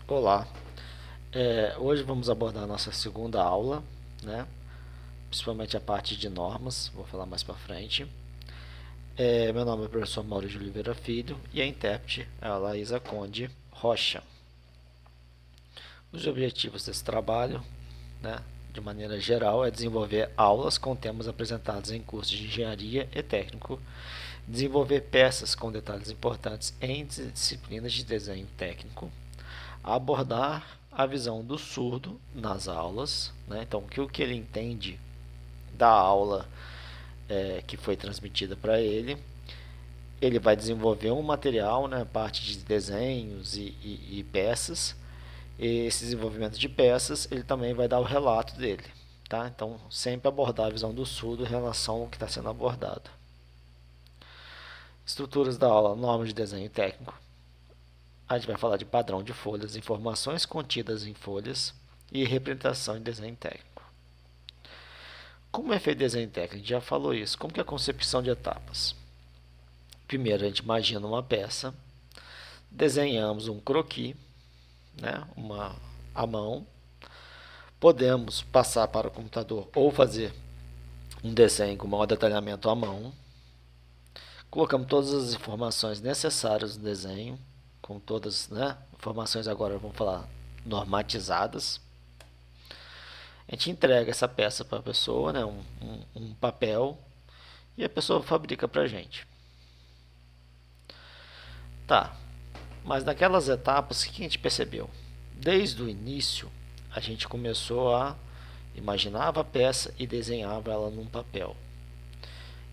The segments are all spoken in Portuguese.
Olá, hoje vamos abordar a nossa segunda aula, né? Principalmente a parte de normas, vou falar mais para frente. Meu nome é o professor Maurício de Oliveira Filho e a intérprete é a Laísa Conde Rocha. Os objetivos desse trabalho, né, de maneira geral, é desenvolver aulas com temas apresentados em cursos de engenharia e técnico, desenvolver peças com detalhes importantes em disciplinas de desenho técnico, abordar a visão do surdo nas aulas, né? Então, o que ele entende da aula que foi transmitida para ele. Ele vai desenvolver um material, né, parte de desenhos e peças. E esse desenvolvimento de peças, ele também vai dar o relato dele. Tá? Então, sempre abordar a visão do surdo em relação ao que está sendo abordado. Estruturas da aula, normas de desenho técnico. A gente vai falar de padrão de folhas, informações contidas em folhas e representação em desenho técnico. Como é feito desenho técnico? A gente já falou isso. Como que é a concepção de etapas? Primeiro, a gente imagina uma peça, desenhamos um croquis, né, à mão. Podemos passar para o computador ou fazer um desenho com maior detalhamento à mão. Colocamos todas as informações necessárias no desenho, com todas, né, informações agora, vamos falar, normatizadas. A gente entrega essa peça para a pessoa, né, um papel, e a pessoa fabrica para a gente. Tá, mas naquelas etapas, o que a gente percebeu? Desde o início, a gente começou a imaginava a peça e desenhava ela num papel.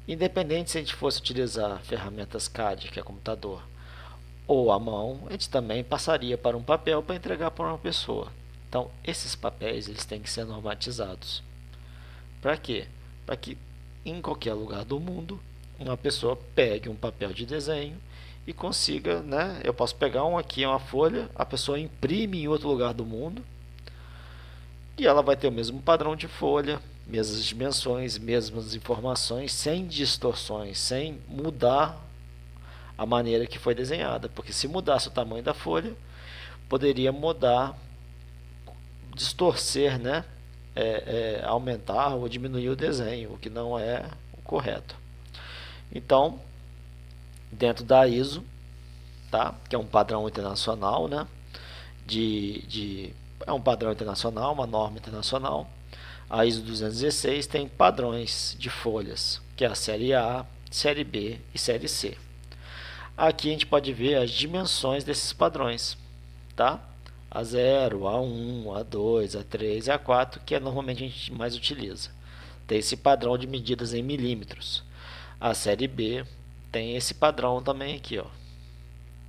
Independente se a gente fosse utilizar ferramentas CAD, que é computador, ou a mão, a gente também passaria para um papel para entregar para uma pessoa. Então, esses papéis eles têm que ser normatizados. Para quê? Para que em qualquer lugar do mundo uma pessoa pegue um papel de desenho e consiga, né? Eu posso pegar um aqui, uma folha, a pessoa imprime em outro lugar do mundo e ela vai ter o mesmo padrão de folha, mesmas dimensões, mesmas informações, sem distorções, sem mudar a maneira que foi desenhada, porque se mudasse o tamanho da folha, poderia mudar, distorcer, né? Aumentar ou diminuir o desenho, o que não é o correto. Então, dentro da ISO, tá? Que é um padrão internacional, né? É um padrão internacional, uma norma internacional. A ISO 216 tem padrões de folhas, que é a série A, série B e série C. Aqui a gente pode ver as dimensões desses padrões, tá? A0, A1, A2, A3 e A4, que é normalmente a gente mais utiliza. Tem esse padrão de medidas em milímetros. A série B tem esse padrão também aqui, ó.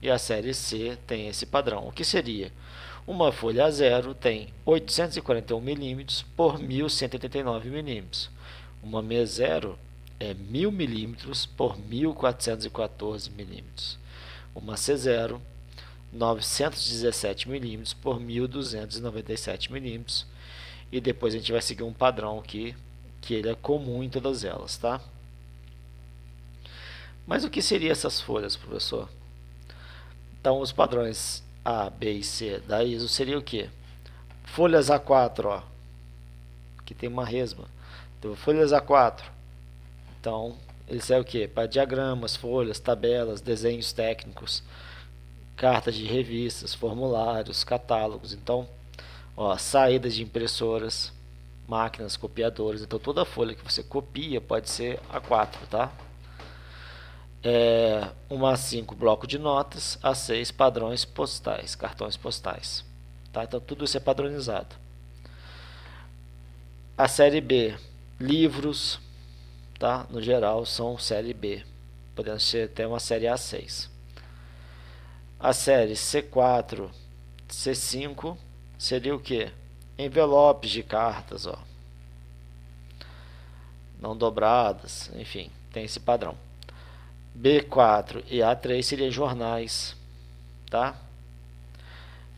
E a série C tem esse padrão. O que seria? Uma folha A0 tem 841 milímetros por 1189 milímetros. Uma M0 é 1000 milímetros por 1414 milímetros. Uma C0, 917 milímetros por 1297 milímetros. E depois a gente vai seguir um padrão aqui, que ele é comum em todas elas, tá? Mas o que seriam essas folhas, professor? Então, os padrões A, B e C da ISO seria o que? Folhas A4, ó, que tem uma resma. Então, folhas A4. Então, isso é o que? Para diagramas, folhas, tabelas, desenhos técnicos, cartas de revistas, formulários, catálogos. Então, ó, saídas de impressoras, máquinas copiadoras. Então, toda folha que você copia pode ser A4, tá? Uma A5 bloco de notas, A6 padrões postais, cartões postais. Tá? Então tudo isso é padronizado. A série B, livros, tá? No geral são série B, podendo ser até uma série A6. A série C4, C5 seria o que? Envelopes de cartas, ó, não dobradas, enfim, tem esse padrão. B4 e A3 seriam jornais, tá?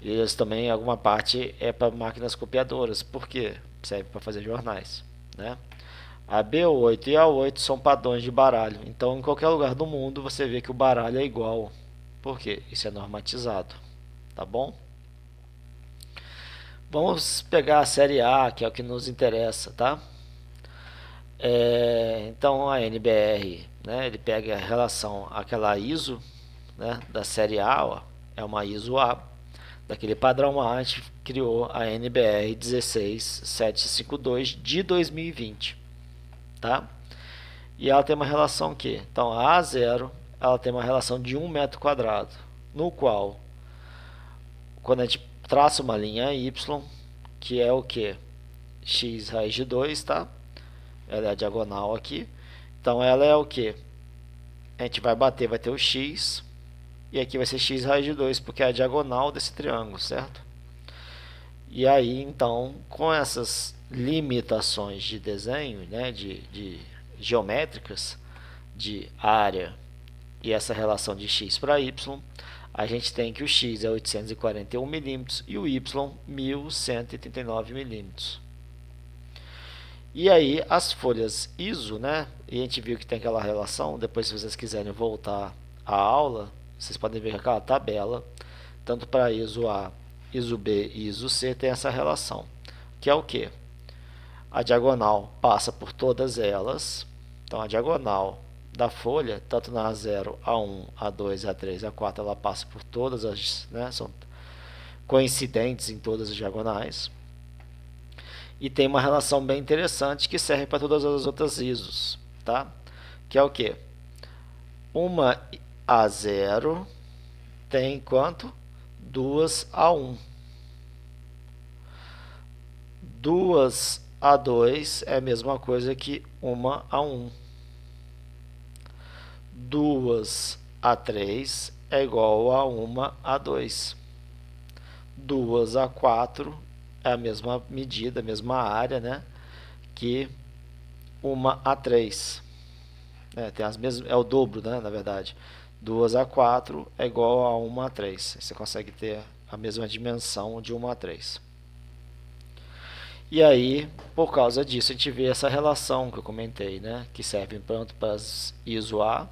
E eles também, alguma parte é para máquinas copiadoras, porque serve para fazer jornais, né? A B8 e a A8 são padrões de baralho, então em qualquer lugar do mundo você vê que o baralho é igual, porque isso é normatizado, tá bom? Vamos pegar a série A, que é o que nos interessa, tá? Então a NBR, né, ele pega a relação, aquela ISO, né, da série A, ó, é uma ISO A, daquele padrão A, a gente criou a NBR 16752 de 2020, tá? E ela tem uma relação que, então a A0, ela tem uma relação de 1 metro quadrado, no qual, quando a gente traça uma linha Y, que é o que? X raiz de 2, tá? Ela é a diagonal aqui. Então ela é o que? A gente vai bater, vai ter o x, e aqui vai ser x raiz de 2, porque é a diagonal desse triângulo, certo? E aí, então, com essas limitações de desenho, né, de geométricas, de área e essa relação de x para y, a gente tem que o x é 841 milímetros e o y 1139 milímetros. E aí as folhas ISO, né? E a gente viu que tem aquela relação. Depois, se vocês quiserem voltar à aula, vocês podem ver aquela tabela, tanto para ISO A, ISO B e ISO C tem essa relação, que é o que? A diagonal passa por todas elas. Então a diagonal da folha, tanto na A0, A1, A2, A3, A4, ela passa por todas as, né? São coincidentes em todas as diagonais. E tem uma relação bem interessante que serve para todas as outras ISOs, tá? Que é o que? Uma A0 tem quanto? 2 A1. 2 A2 é a mesma coisa que 1 A1. 2 A3 é igual a 1 A2. 2 A4 é a mesma medida, a mesma área, né, que 1 A3. Tem as mesmas, é o dobro, né, na verdade. 2 A4 é igual a 1 A3. Você consegue ter a mesma dimensão de 1 A3. E aí, por causa disso, a gente vê essa relação que eu comentei, né, que servem tanto para as ISO A,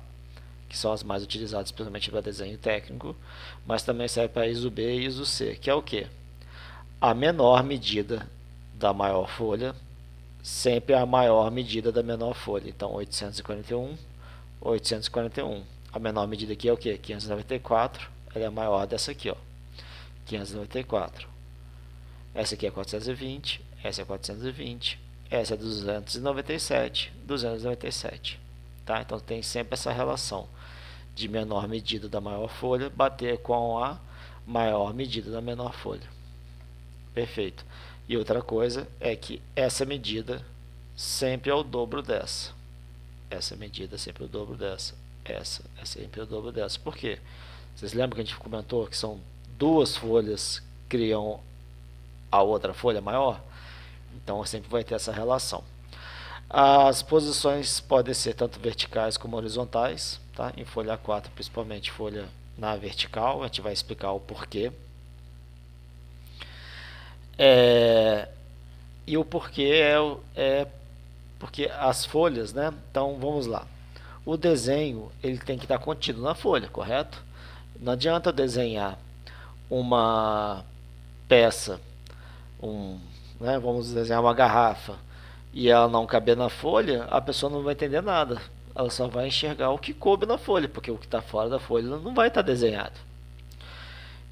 que são as mais utilizadas principalmente para desenho técnico, mas também serve para ISO B e ISO C, que é o que? A menor medida da maior folha sempre é a maior medida da menor folha. Então 841, 841. A menor medida aqui é o que? 594. Ela é a maior dessa aqui, ó. 594. Essa aqui é 420, essa é 420, essa é 297, 297. Tá? Então tem sempre essa relação de menor medida da maior folha bater com a maior medida da menor folha. Perfeito. E outra coisa é que essa medida sempre é o dobro dessa. Essa medida é sempre o dobro dessa. Essa é sempre o dobro dessa. Por quê? Vocês lembram que a gente comentou que são duas folhas que criam a outra folha maior? Então sempre vai ter essa relação. As posições podem ser tanto verticais como horizontais, tá? Em folha 4, principalmente folha na vertical, a gente vai explicar o porquê. E o porquê é porque as folhas, né? Então vamos lá. O desenho ele tem que estar contido na folha, correto? Não adianta eu desenhar uma peça, né? Vamos desenhar uma garrafa e ela não caber na folha, a pessoa não vai entender nada. Ela só vai enxergar o que coube na folha, porque o que está fora da folha não vai estar desenhado.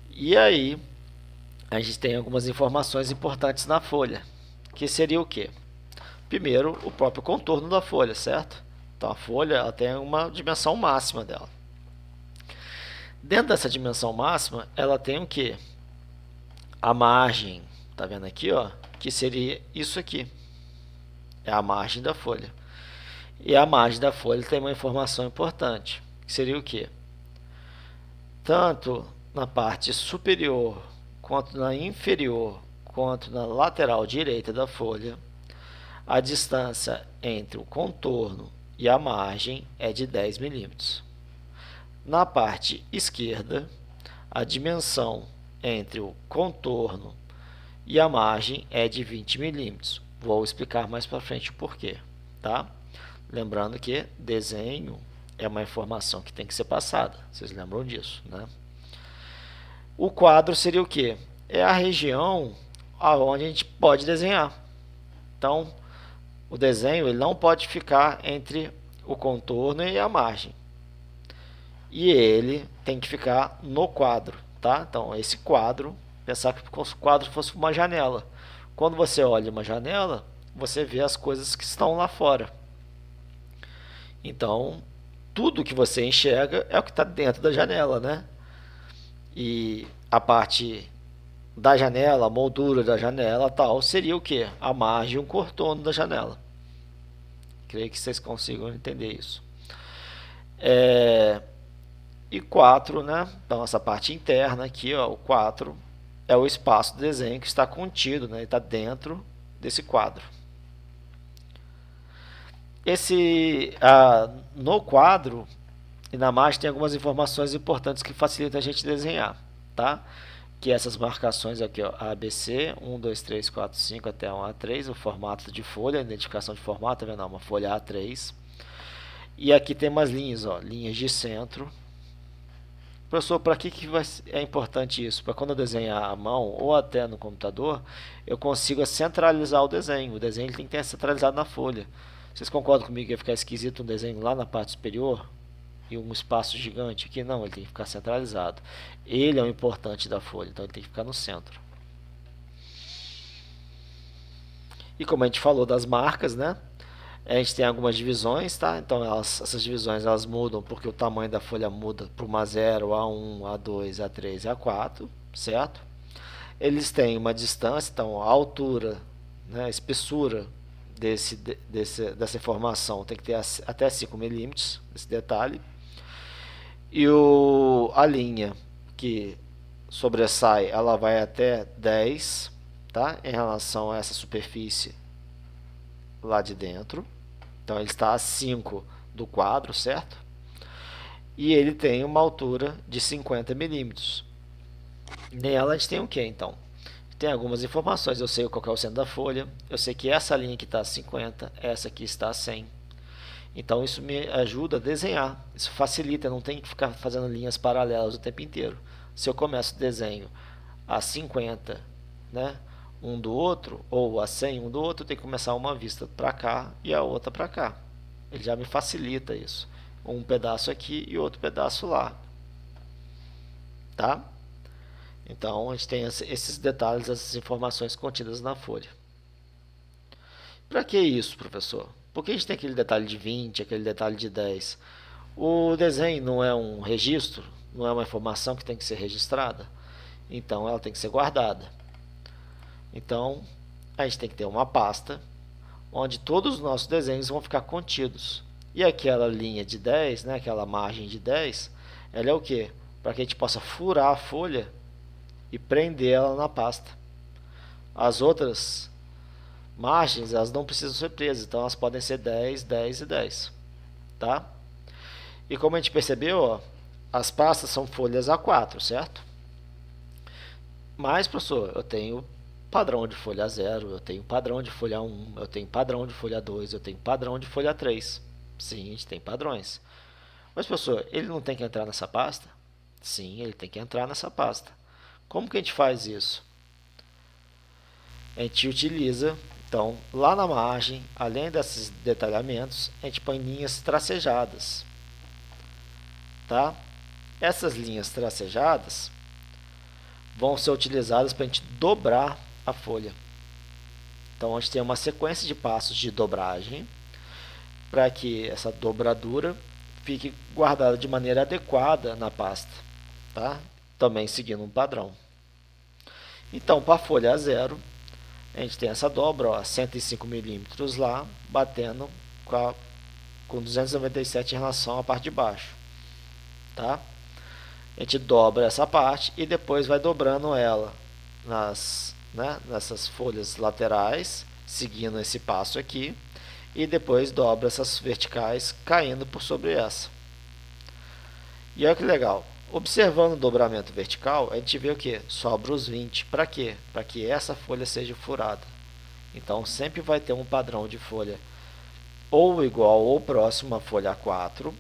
E aí a gente tem algumas informações importantes na folha, que seria o quê? Primeiro, o próprio contorno da folha, certo? Então a folha ela tem uma dimensão máxima dela. Dentro dessa dimensão máxima, ela tem o quê? A margem, tá vendo aqui, ó? Que seria isso aqui. É a margem da folha. E a margem da folha tem uma informação importante, que seria o quê? Tanto na parte superior, quanto na inferior, quanto na lateral direita da folha, a distância entre o contorno e a margem é de 10 milímetros. Na parte esquerda, a dimensão entre o contorno e a margem é de 20 milímetros. Vou explicar mais para frente o porquê, tá? Lembrando que desenho é uma informação que tem que ser passada. Vocês lembram disso, né? O quadro seria o quê? É a região aonde a gente pode desenhar. Então, o desenho ele não pode ficar entre o contorno e a margem. E ele tem que ficar no quadro, tá? Então, esse quadro, pensar que o quadro fosse uma janela. Quando você olha uma janela, você vê as coisas que estão lá fora. Então, tudo que você enxerga é o que está dentro da janela, né? E a parte da janela, a moldura da janela tal, seria o que? A margem e o contorno da janela. Creio que vocês consigam entender isso. E 4, né? Então, essa parte interna aqui, ó, o 4 é o espaço do desenho que está contido, né? Está dentro desse quadro. No quadro e na margem tem algumas informações importantes que facilitam a gente desenhar, tá? Que essas marcações aqui, ó, ABC, 1, 2, 3, 4, 5 até 1 A3, o formato de folha, a identificação de formato, tá vendo? Uma folha A3. E aqui tem umas linhas, ó, linhas de centro. Professor, para que é importante isso? Para quando eu desenhar à mão ou até no computador, eu consigo centralizar o desenho. O desenho ele tem que estar centralizado na folha. Vocês concordam comigo que ia ficar esquisito um desenho lá na parte superior? E um espaço gigante aqui? Não, ele tem que ficar centralizado. Ele é o importante da folha, então ele tem que ficar no centro. E como a gente falou das marcas, né? A gente tem algumas divisões, tá? Então essas divisões elas mudam porque o tamanho da folha muda para uma 0, A1, A2, A3 e A4, certo? Eles têm uma distância, então a altura, né, a espessura dessa informação tem que ter até 5 milímetros, esse detalhe. E a linha que sobressai, ela vai até 10, tá? Em relação a essa superfície lá de dentro. Então ele está a 5 do quadro, certo? E ele tem uma altura de 50 milímetros. Nela a gente tem o que então? Tem algumas informações, eu sei qual é o centro da folha, eu sei que essa linha aqui está a 50, essa aqui está a 100. Então isso me ajuda a desenhar, isso facilita, não tem que ficar fazendo linhas paralelas o tempo inteiro. Se eu começo o desenho a 50, né, um do outro, ou a 100 um do outro, eu tenho que começar uma vista para cá e a outra para cá. Ele já me facilita isso. Um pedaço aqui e outro pedaço lá. Tá? Então, a gente tem esses detalhes, essas informações contidas na folha. Para que isso, professor? Por que a gente tem aquele detalhe de 20, aquele detalhe de 10? O desenho não é um registro, não é uma informação que tem que ser registrada, então ela tem que ser guardada. Então, a gente tem que ter uma pasta onde todos os nossos desenhos vão ficar contidos. E aquela linha de 10, né, aquela margem de 10, ela é o quê? Para que a gente possa furar a folha e prender ela na pasta. As outras margens, elas não precisam ser presas, então elas podem ser 10, 10 e 10. Tá? E como a gente percebeu, ó, as pastas são folhas A4, certo? Mas, professor, eu tenho padrão de folha 0, eu tenho padrão de folha 1, eu tenho padrão de folha 2, eu tenho padrão de folha 3. Sim, a gente tem padrões. Mas, professor, ele não tem que entrar nessa pasta? Sim, ele tem que entrar nessa pasta. Como que a gente faz isso? A gente utiliza, então, lá na margem, além desses detalhamentos, a gente põe linhas tracejadas. Tá? Essas linhas tracejadas vão ser utilizadas para a gente dobrar a folha. Então, a gente tem uma sequência de passos de dobragem para que essa dobradura fique guardada de maneira adequada na pasta, tá? Também seguindo um padrão. Então, para a folha 0, a gente tem essa dobra, ó, 105 milímetros lá, batendo com 297 em relação à parte de baixo. Tá? A gente dobra essa parte e depois vai dobrando ela nessas folhas laterais, seguindo esse passo aqui, e depois dobra essas verticais caindo por sobre essa. E olha que legal, observando o dobramento vertical, a gente vê o que? Sobra os 20. Para quê? Para que essa folha seja furada. Então sempre vai ter um padrão de folha ou igual ou próximo à folha A4,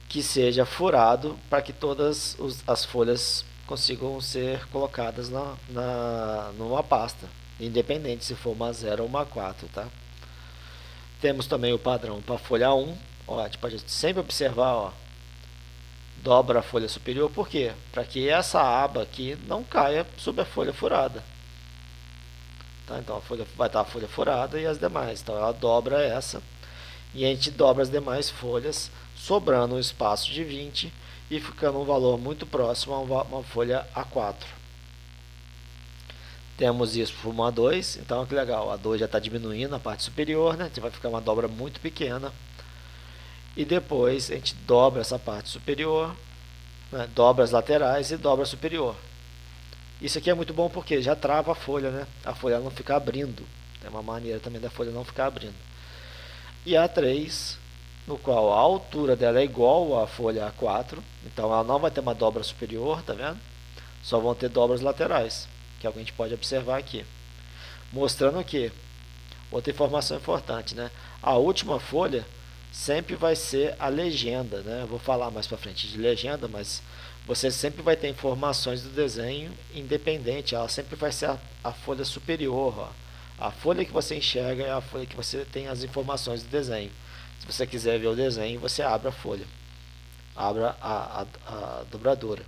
que seja furado para que todas as folhas consigam ser colocadas numa pasta, independente se for uma 0 ou uma 4, tá? Temos também o padrão para a folha 1, ó, a gente pode sempre observar, ó, dobra a folha superior, por quê? Para que essa aba aqui não caia sobre a folha furada. Tá? Então a folha, vai estar a folha furada e as demais, então ela dobra essa, e a gente dobra as demais folhas, sobrando um espaço de 20 e ficando um valor muito próximo a uma folha A4. Temos isso para uma A2, então que legal, a A2 já está diminuindo a parte superior, né? Vai ficar uma dobra muito pequena. E depois a gente dobra essa parte superior, né? Dobra as laterais e dobra a superior. Isso aqui é muito bom porque já trava a folha, né? A folha não fica abrindo. É uma maneira também da folha não ficar abrindo. E a A3, no qual a altura dela é igual à folha A4, então ela não vai ter uma dobra superior, tá vendo? Só vão ter dobras laterais, que é o que a gente pode observar aqui. Mostrando que, outra informação importante, né? A última folha sempre vai ser a legenda, né? Eu vou falar mais para frente de legenda, mas você sempre vai ter informações do desenho independente, ela sempre vai ser a folha superior, ó. A folha que você enxerga é a folha que você tem as informações do desenho. Se você quiser ver o desenho, você abre a folha, abre a dobradura.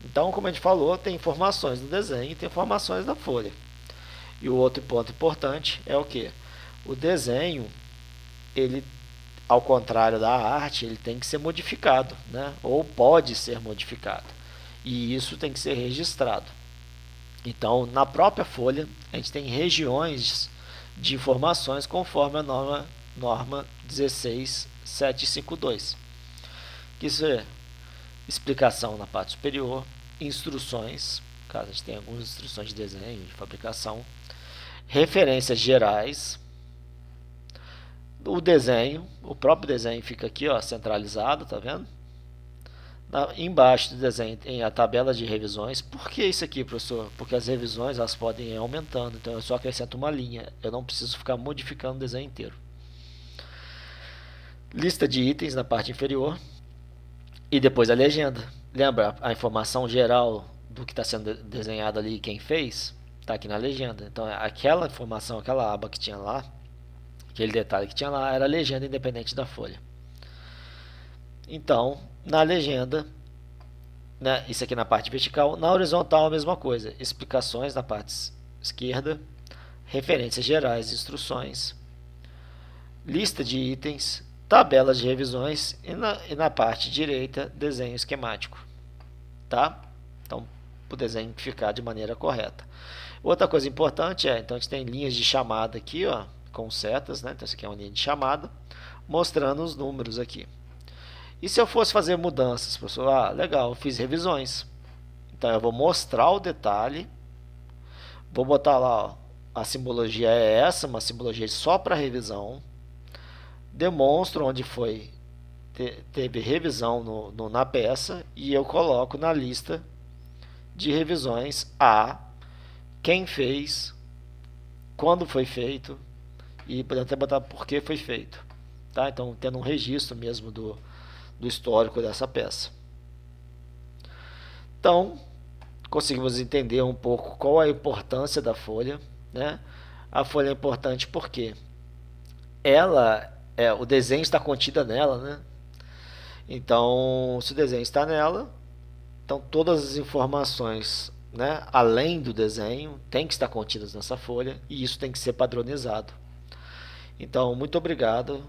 Então, como a gente falou, tem informações do desenho e tem informações da folha. E o outro ponto importante é o que? O desenho, ele, ao contrário da arte, ele tem que ser modificado, né? Ou pode ser modificado. E isso tem que ser registrado. Então, na própria folha, a gente tem regiões de informações conforme a norma 16752. Isso é explicação na parte superior, instruções, caso a gente tenha algumas instruções de desenho, de fabricação, referências gerais, o desenho, o próprio desenho fica aqui, ó, centralizado, tá vendo? Embaixo do desenho tem a tabela de revisões. Por que isso aqui, professor? Porque as revisões elas podem ir aumentando, então eu só acrescento uma linha, eu não preciso ficar modificando o desenho inteiro. Lista de itens na parte inferior e depois a legenda. Lembra a informação geral do que está sendo desenhado ali, quem fez? Está aqui na legenda. Então aquela informação, aquela aba que tinha lá, aquele detalhe que tinha lá, era a legenda independente da folha. Então, na legenda, né, isso aqui na parte vertical, na horizontal a mesma coisa, explicações na parte esquerda, referências gerais, instruções, lista de itens, tabelas de revisões e na parte direita, desenho esquemático, tá? Então, o desenho ficar de maneira correta. Outra coisa importante então a gente tem linhas de chamada aqui, ó, com setas, né? Então isso aqui é uma linha de chamada, mostrando os números aqui. E se eu fosse fazer mudanças, professor? Legal, eu fiz revisões. Então eu vou mostrar o detalhe, vou botar lá, ó, a simbologia é essa, uma simbologia só para revisão. Demonstro onde foi, teve revisão na peça e eu coloco na lista de revisões quem fez, quando foi feito e podemos até botar por que foi feito. Tá? Então tendo um registro mesmo do histórico dessa peça. Então, conseguimos entender um pouco qual a importância da folha, né? A folha é importante porque o desenho está contido nela, né? Então, se o desenho está nela, então todas as informações, né, além do desenho, tem que estar contidas nessa folha e isso tem que ser padronizado. Então, muito obrigado.